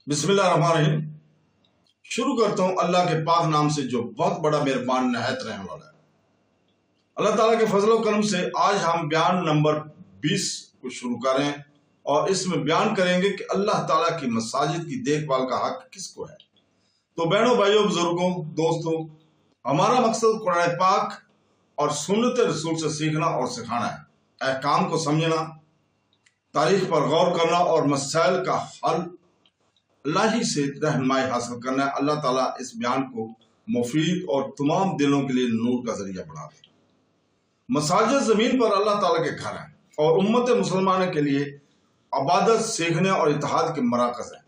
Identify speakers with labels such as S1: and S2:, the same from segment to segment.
S1: बिस्मिल्लाहिर्रहमानिर्रहीम। शुरू करता हूँ अल्लाह के पाक नाम से जो बहुत बड़ा मेहरबान नहायत रहने वाला है। अल्लाह ताला के फजल करम से आज हम बयान नंबर 20 को शुरू करें और इसमें बयान करेंगे कि अल्लाह ताला की मसाजिद की देखभाल का हक किसको है। तो बहनों, भाइयों, बुजुर्गों, दोस्तों, हमारा मकसद कुरान पाक और सुन्नत रसूल से सीखना और सिखाना है, अहकाम को समझना, तारीख पर गौर करना और मसाइल का हल अल्लाह ही से रहनुमाई हासिल करना है। अल्लाह ताला इस बयान को मुफीद और तमाम दिलों के लिए नूर का जरिया बना दे। मसाजिद जमीन पर अल्लाह ताला के घर हैं और उम्मत मुसलमानों के लिए इबादत, सीखने और इत्तेहाद के मराकज हैं।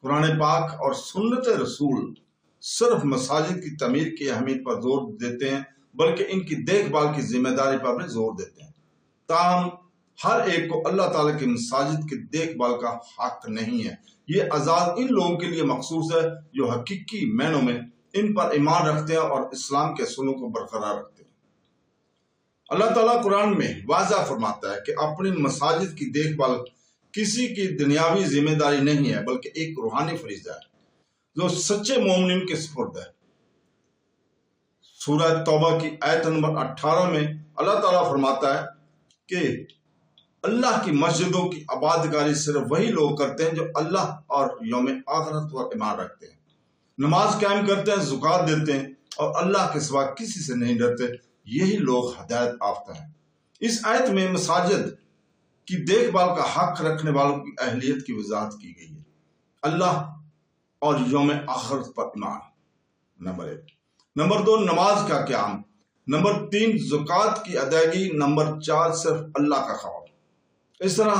S1: कुरान पाक और सुन्नत रसूल सिर्फ मसाजिद की तमीर की अहमियत पर जोर देते हैं, बल्कि इनकी देखभाल की जिम्मेदारी पर भी जोर देते हैं। ताहम हर एक को अल्लाह ताला की मसाजिद की देखभाल का हक नहीं है। ये आज़ाद इन लोगों के लिए मखसूस है जो हकीकी मैनों में इन पर ईमान रखते हैं और इस्लाम के असूलों को बरकरार रखते हैं। अल्लाह ताला कुरान में वाज़ा फरमाता है कि अपनी मसाजिद की देखभाल किसी की दुनियावी जिम्मेदारी नहीं है, बल्कि एक रूहानी फरीज़ा है जो सच्चे मोमिन के सुपुर्द है। सूरह तौबा की आयत नंबर 18 में अल्लाह ताला फरमाता है कि अल्लाह की मस्जिदों की आबादकारी सिर्फ वही लोग करते हैं जो अल्लाह और यौम आखिरत पर ईमान रखते हैं, नमाज कायम करते हैं, ज़कात देते हैं और अल्लाह के सिवा किसी से नहीं डरते। यही लोग हिदायत याफ्ता हैं। इस आयत में मसाजिद की देखभाल का हक रखने वालों की अहलियत की वजाहत की गई है। अल्लाह और यौम आखिरत पर ईमान, नंबर 1। नंबर 2, नमाज का क़याम। नंबर 3, ज़कात की अदायगी। नंबर 4, सिर्फ अल्लाह का खौफ। इस तरह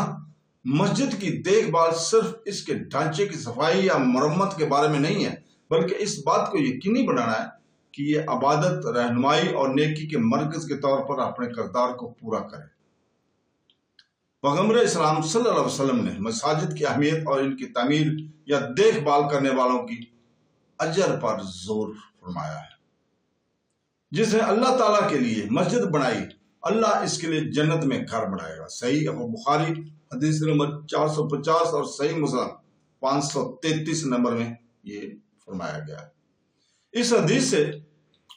S1: मस्जिद की देखभाल सिर्फ इसके ढांचे की सफाई या मरम्मत के बारे में नहीं है, बल्कि इस बात को यकीनी बनाना है कि ये इबादत, रहनुमाई और नेकी के मरकज के तौर पर अपने किरदार को पूरा करे। पैगंबर इस्लाम सल्लल्लाहु अलैहि वसल्लम ने मसाजिद की अहमियत और इनकी तामीर या देखभाल करने वालों की अजर पर जोर फरमाया है। जिसने अल्लाह ताला के लिए मस्जिद बनाई, अल्लाह इसके लिए जन्नत में घर बनाएगा। सही अबू बुखारी हदीस नंबर 450 और सही मुस्लिम 533 नंबर में ये फरमाया गया है। इस हदीस से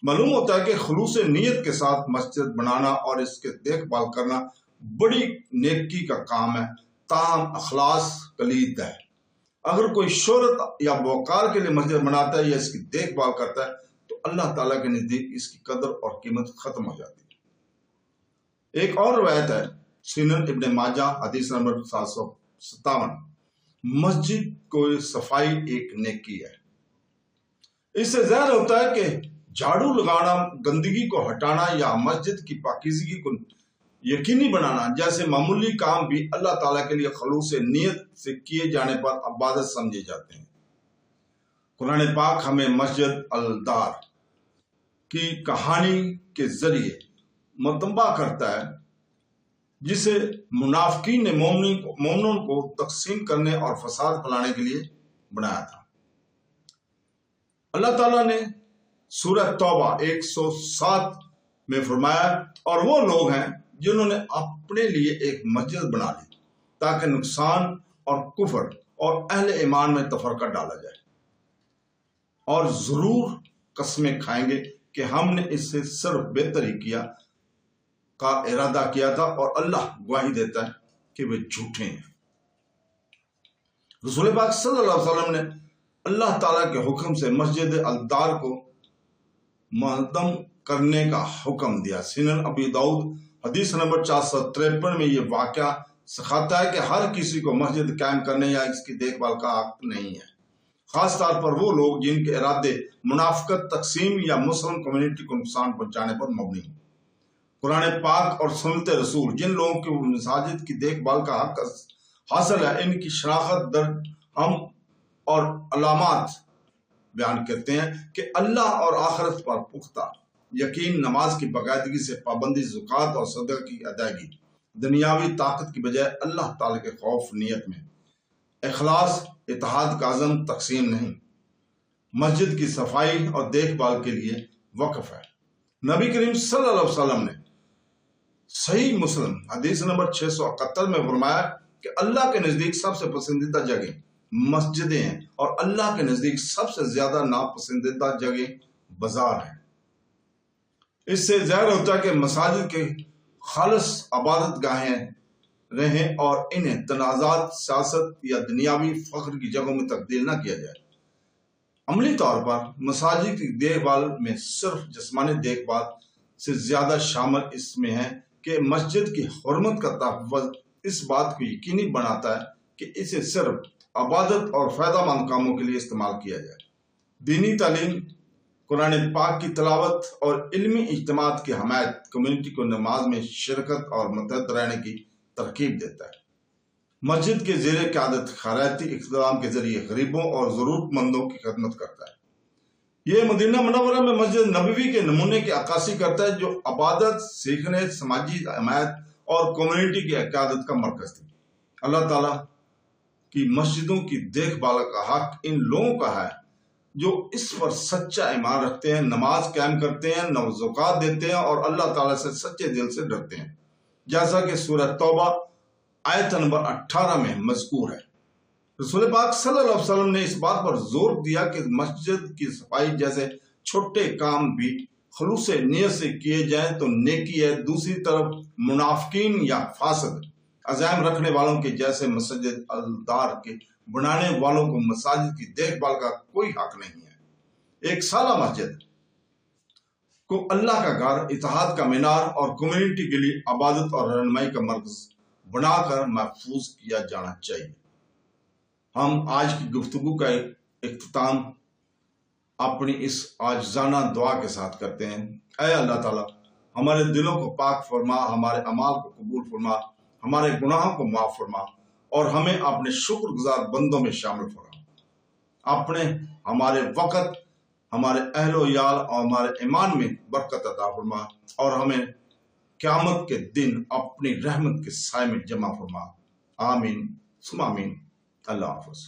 S1: मालूम होता है कि खुलूस नीयत के साथ मस्जिद बनाना और इसके देखभाल करना बड़ी नेकी का काम है। ताहम अखलास कलीद है। अगर कोई शोहरत या वकार के लिए मस्जिद बनाता है या इसकी देखभाल करता है तो अल्लाह ताला के नजदीक इसकी कदर और कीमत खत्म हो जाती है। एक और रवायत है, सुनन इब्न माजा हदीस नंबर 757, मस्जिद को सफाई एक नेकी है। इससे ज़ाहिर होता है कि झाड़ू लगाना, गंदगी को हटाना या मस्जिद की पाकीज़गी को यकीनी बनाना जैसे मामूली काम भी अल्लाह ताला के लिए खलूस नीयत से किए जाने पर इबादत समझे जाते हैं। कुरान पाक हमें मस्जिद अल-दार की कहानी के जरिए मुतंबा करता है, जिसे मुनाफिकीन ने मोमिनों को तकसीम करने और फसाद फैलाने के लिए बनाया था। अल्लाह ताला ने सूरह तौबा 107 में फरमाया, और वो लोग हैं जिन्होंने अपने लिए एक मस्जिद बना ली ताकि नुकसान और कुफर और अहले ईमान में तफरका डाला जाए, और जरूर कसमें खाएंगे कि हमने इससे सिर्फ बेहतरी किया का इरादा किया था, और अल्लाह गवाही देता है कि वे झूठे हैं। रसूल पाक सल्लल्लाहु अलैहि वसल्लम ने अल्लाह ताला के हुक्म से मस्जिद अल-दार को मुअद्दम करने का हुक्म दिया। सुनन अबी दाऊद हदीस नंबर 453 में यह वाक़या सिखाता है कि हर किसी को मस्जिद कायम करने या इसकी देखभाल का हक नहीं है, खास तौर पर वो लोग जिनके इरादे मुनाफिकत, तकसीम या मुस्लिम कम्युनिटी को नुकसान पहुंचाने पर मबनी हैं। कुरान पाक और सुन्नत रसूल जिन लोगों को मसाजिद की देखभाल का हक हासिल है, इनकी शनाख्त दर्ज हम और अलामात बयान करते हैं कि अल्लाह और आखिरत पर पुख्ता यकीन, नमाज की बाकायदगी से पाबंदी, ज़कात और सदक़ा की अदायगी, दुनियावी ताकत की बजाय अल्लाह ताला के खौफ नीयत में, इखलास, इत्तेहाद का अज़म, तकसीम नहीं, मस्जिद की सफाई और देखभाल के लिए वक़्फ़ है। नबी करीम सल्लल्लाहु अलैहि वसल्लम ने सही मुस्लिम हदीस नंबर 671 में फरमाया कि अल्लाह के नजदीक सबसे पसंदीदा जगह مسجدیں ہیں، اور اللہ کے نزدیک سب سے زیادہ ناپسندیدہ جگہ بازار ہیں۔ اس سے ظاہر ہوتا ہے کہ مساجد کے خالص عبادت گاہیں رہیں اور انہیں تنازعات، سیاست یا دنیاوی فخر کی جگہوں میں تبدیل نہ کیا جائے۔ عملی طور پر مساجد کی دیکھ بھال میں صرف جسمانی دیکھ بھال سے زیادہ شامل اس میں ہے کہ مسجد کی حرمت کا تحفظ اس بات کو یقینی بناتا ہے کہ اسے صرف عبادت اور فائدہ مند کاموں کے لیے استعمال کیا جائے۔ دینی تعلیم، قرآن پاک کی تلاوت اور علمی اجتماعات کی حمایت کمیونٹی کو نماز میں شرکت اور متحد رہنے کی ترغیب دیتا ہے۔ مسجد کے زیر قیادت خیراتی اقتدام کے ذریعے غریبوں اور ضرورت مندوں کی خدمت کرتا ہے۔ یہ مدینہ منورہ میں مسجد نبوی کے نمونے کی عکاسی کرتا ہے، جو عبادت، سیکھنے، سماجی حمایت اور کمیونٹی کی قیادت کا مرکز تھی۔ اللہ تعالیٰ کی مسجدوں کی دیکھ بھال کا حق ان لوگوں کا ہے جو اس پر سچا ایمان رکھتے ہیں، نماز قائم کرتے ہیں، زکوٰۃ دیتے ہیں اور اللہ تعالیٰ سے سچے دل سے ڈرتے ہیں، جیسا کہ سورہ توبہ آیت نمبر 18 میں مذکور ہے۔ رسول پاک صلی اللہ علیہ وسلم نے اس بات پر زور دیا کہ مسجد کی صفائی جیسے چھوٹے کام بھی خلوص نیت سے کیے جائیں تو نیکی ہے۔ دوسری طرف منافقین یا فاسد عزائم رکھنے والوں کے جیسے مسجد الدار کے بنانے والوں کو مساجد کی دیکھ بھال کا کوئی حق نہیں ہے۔ ایک سالہ مسجد کو اللہ کا گھر، اتحاد کا مینار اور کمیونٹی کے لیے عبادت اور رہنمائی کا مرکز بنا کر محفوظ کیا جانا چاہیے۔ ہم آج کی گفتگو کا اختتام اپنی اس عاجزانہ دعا کے ساتھ کرتے ہیں۔ اے اللہ تعالیٰ، ہمارے دلوں کو پاک فرما، ہمارے اعمال کو قبول فرما، ہمارے گناہوں کو معاف فرما اور ہمیں اپنے شکر گزار بندوں میں شامل فرما۔ ہمارے وقت، ہمارے اہل و عیال اور ہمارے ایمان میں برکت عطا فرما اور ہمیں قیامت کے دن اپنی رحمت کے سائے میں جمع فرما۔ آمین ثم آمین۔ اللہ حافظ۔